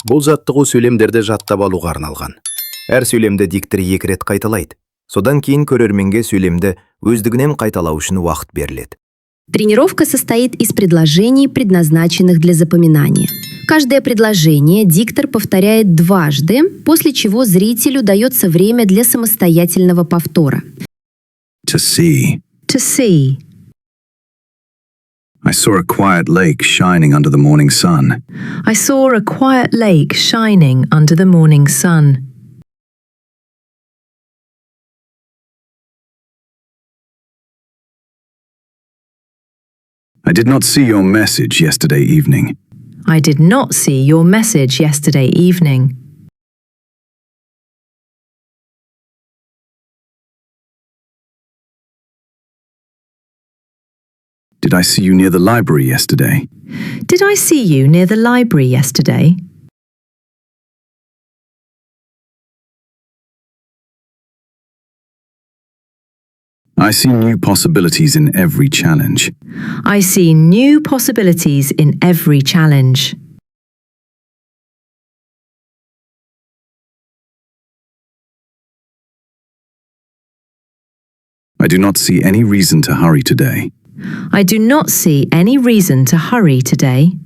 Бұл жаттығу сөйлемдерді жаттап алуға арналған. Әр сөйлемді диктор 2 рет қайталайды. Содан кейін көрерменге сөйлемді өздігінен қайталау үшін уақыт беріледі. Тренировка состоит из предложений, предназначенных для запоминания. Каждое предложение диктор повторяет дважды, после чего зрителю дается время для самостоятельного повтора. To see. To see. I saw a quiet lake shining under the morning sun. I saw a quiet lake shining under the morning sun. I did not see your message yesterday evening. I did not see your message yesterday evening. Did I see you near the library yesterday? Did I see you near the library yesterday? I see new possibilities in every challenge. I see new possibilities in every challenge. I do not see any reason to hurry today. I do not see any reason to hurry today.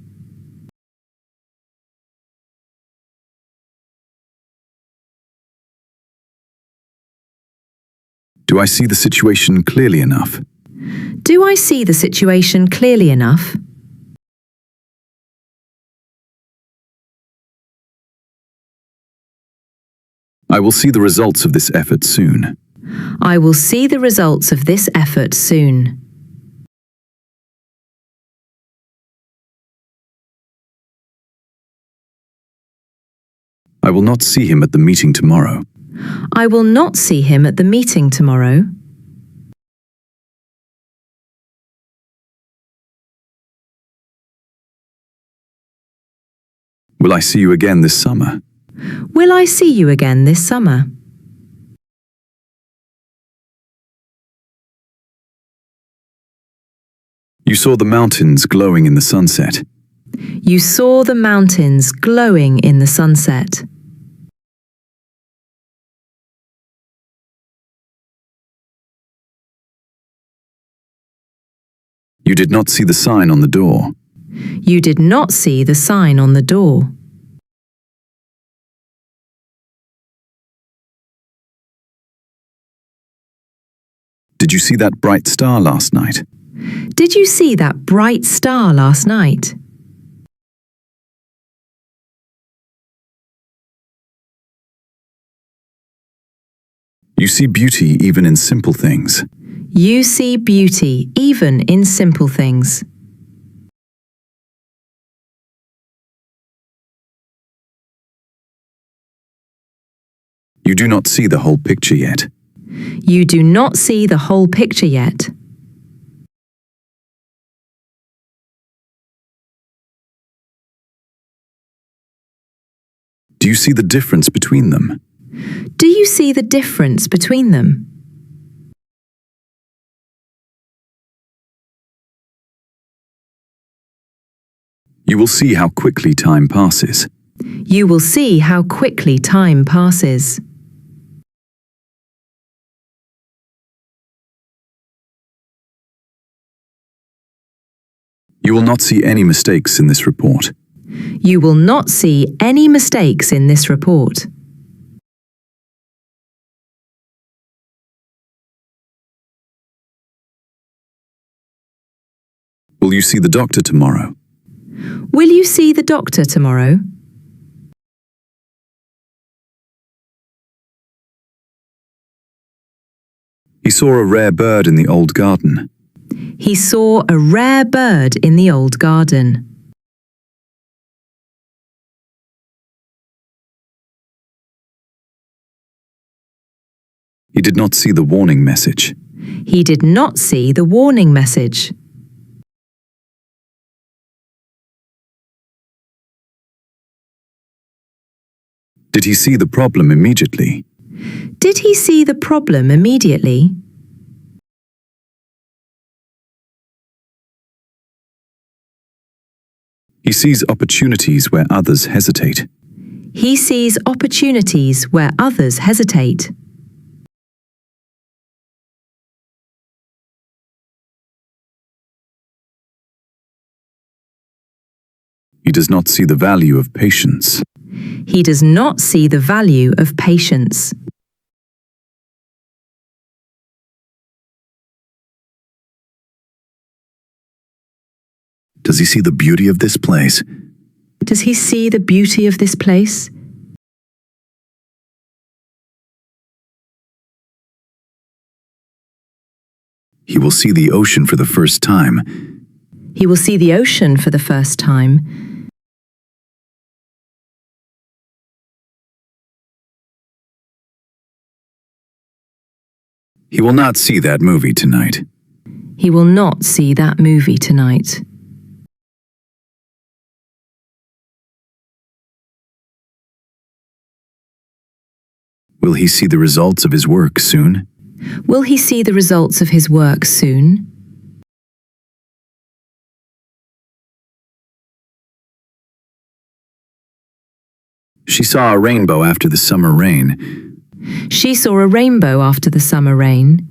Do I see the situation clearly enough? Do I see the situation clearly enough? I will see the results of this effort soon. I will see the results of this effort soon. I will not see him at the meeting tomorrow. I will not see him at the meeting tomorrow. Will I see you again this summer? Will I see you again this summer? You saw the mountains glowing in the sunset. You saw the mountains glowing in the sunset. You did not see the sign on the door. You did not see the sign on the door. Did you see that bright star last night? Did you see that bright star last night? You see beauty even in simple things. You see beauty even in simple things. You do not see the whole picture yet. You do not see the whole picture yet. Do you see the difference between them? Do you see the difference between them? You will see how quickly time passes. You will see how quickly time passes. You will not see any mistakes in this report. You will not see any mistakes in this report. Will you see the doctor tomorrow? Will you see the doctor tomorrow? He saw a rare bird in the old garden. He saw a rare bird in the old garden. He did not see the warning message. He did not see the warning message. Did he see the problem immediately? Did he see the problem immediately? He sees opportunities where others hesitate. He sees opportunities where others hesitate. He does not see the value of patience. He does not see the value of patience. Does he see the beauty of this place? Does he see the beauty of this place? He will see the ocean for the first time. He will see the ocean for the first time. He will not see that movie tonight. He will not see that movie tonight. Will he see the results of his work soon? Will he see the results of his work soon? She saw a rainbow after the summer rain. She saw a rainbow after the summer rain.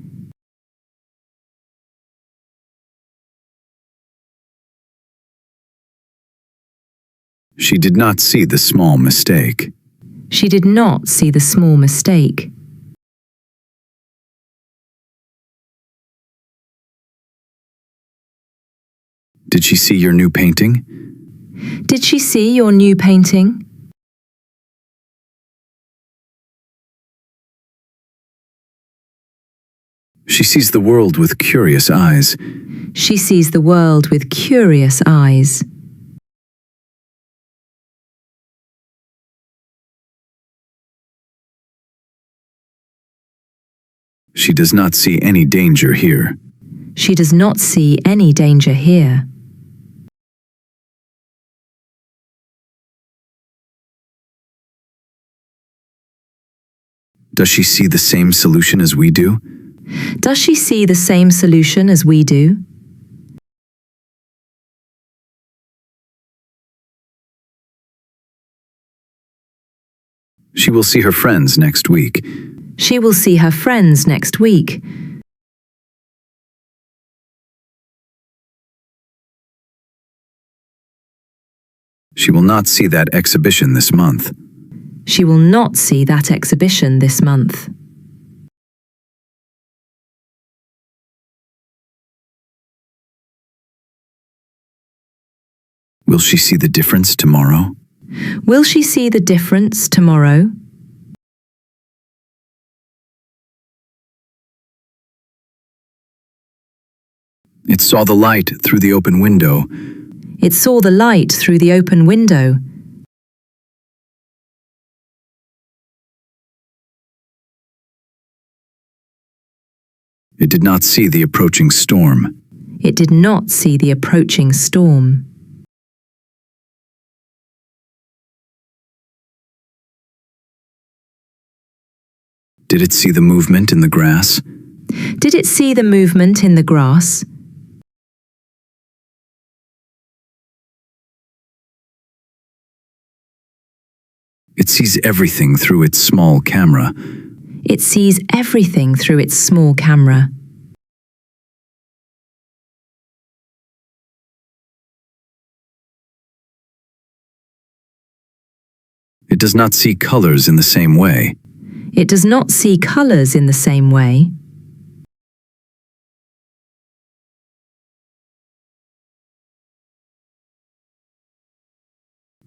She did not see the small mistake. She did not see the small mistake. Did she see your new painting? Did she see your new painting? She sees the world with curious eyes. She sees the world with curious eyes. She does not see any danger here. She does not see any danger here. Does she see the same solution as we do? Does she see the same solution as we do? She will see her friends next week. She will see her friends next week. She will not see that exhibition this month. She will not see that exhibition this month. Will she see the difference tomorrow? Will she see the difference tomorrow? It saw the light through the open window. It saw the light through the open window. It did not see the approaching storm. It did not see the approaching storm. Did it see the movement in the grass? Did it see the movement in the grass? It sees everything through its small camera. It sees everything through its small camera. It does not see colors in the same way. It does not see colors in the same way.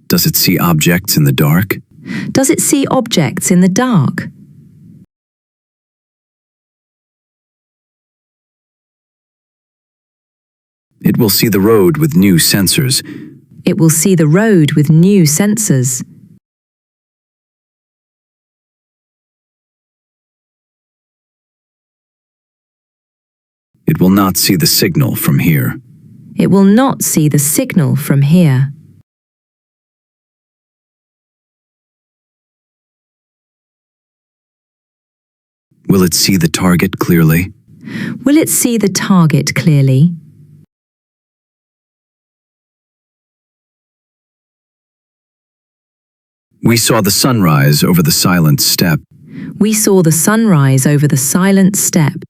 Does it see objects in the dark? Does it see objects in the dark? It will see the road with new sensors. It will see the road with new sensors. It will not see the signal from here. It will not see the signal from here. Will it see the target clearly? Will it see the target clearly? We saw the sunrise over the silent steppe. We saw the sunrise over the silent steppe.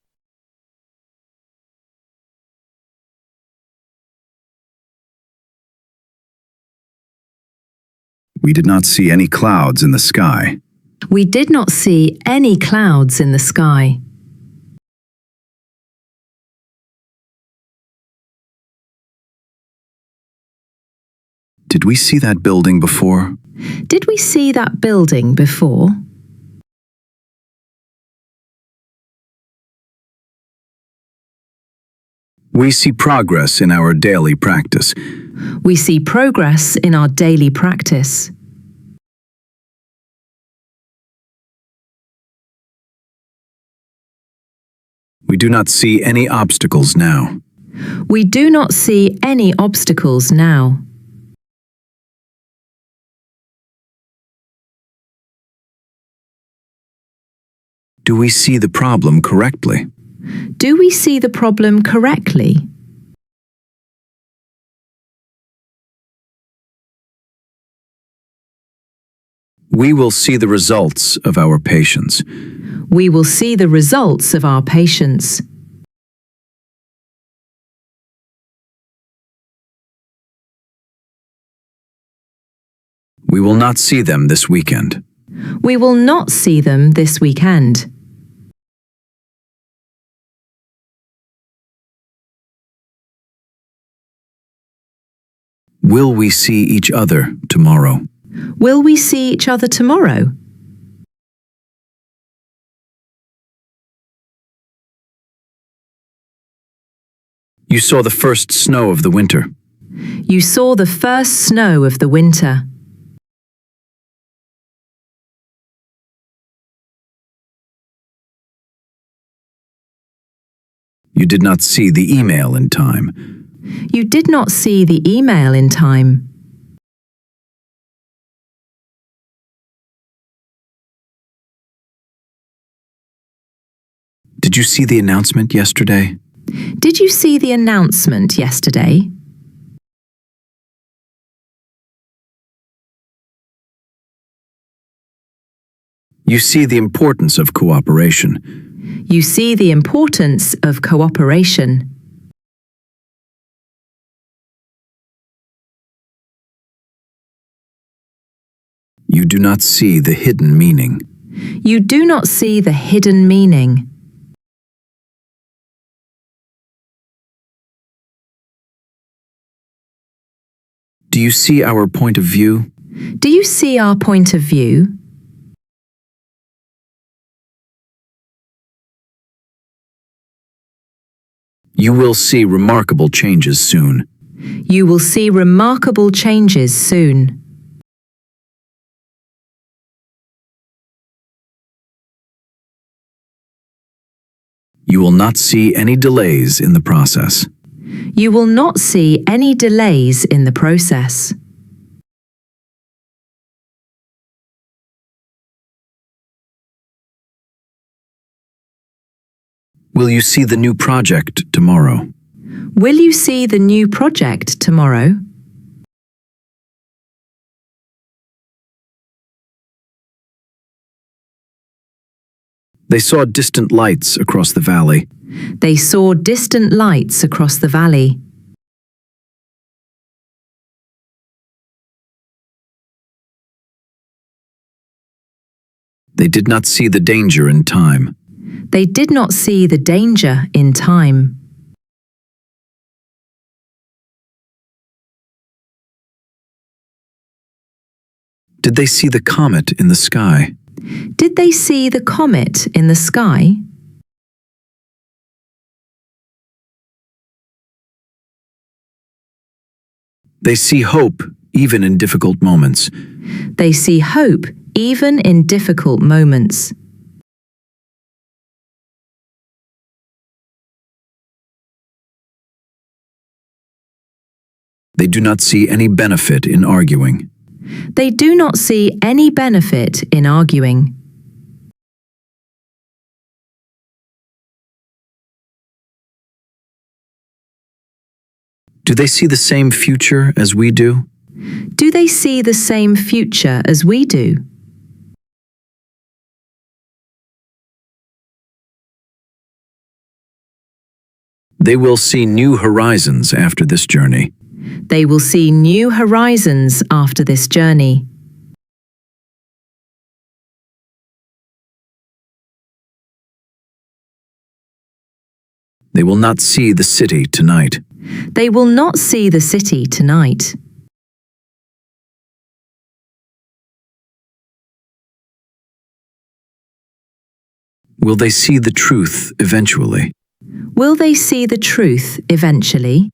We did not see any clouds in the sky. We did not see any clouds in the sky. Did we see that building before? Did we see that building before? We see progress in our daily practice. We see progress in our daily practice. We do not see any obstacles now. We do not see any obstacles now. Do we see the problem correctly? Do we see the problem correctly? We will see the results of our patience. We will see the results of our patience. We will not see them this weekend. We will not see them this weekend. Will we see each other tomorrow? Will we see each other tomorrow? You saw the first snow of the winter. You saw the first snow of the winter. You did not see the email in time. You did not see the email in time. Did you see the announcement yesterday? Did you see the announcement yesterday? You see the importance of cooperation. You see the importance of cooperation. You do not see the hidden meaning. You do not see the hidden meaning. Do you see our point of view? Do you see our point of view? You will see remarkable changes soon. You will see remarkable changes soon. You will not see any delays in the process. You will not see any delays in the process. Will you see the new project tomorrow? Will you see the new project tomorrow? They saw distant lights across the valley. They saw distant lights across the valley. They did not see the danger in time. They did not see the danger in time. Did they see the comet in the sky? Did they see the comet in the sky? They see hope even in difficult moments. They see hope even in difficult moments. They do not see any benefit in arguing. They do not see any benefit in arguing. Do they see the same future as we do? Do they see the same future as we do? They will see new horizons after this journey. They will see new horizons after this journey. They will not see the city tonight. They will not see the city tonight. Will they see the truth eventually? Will they see the truth eventually?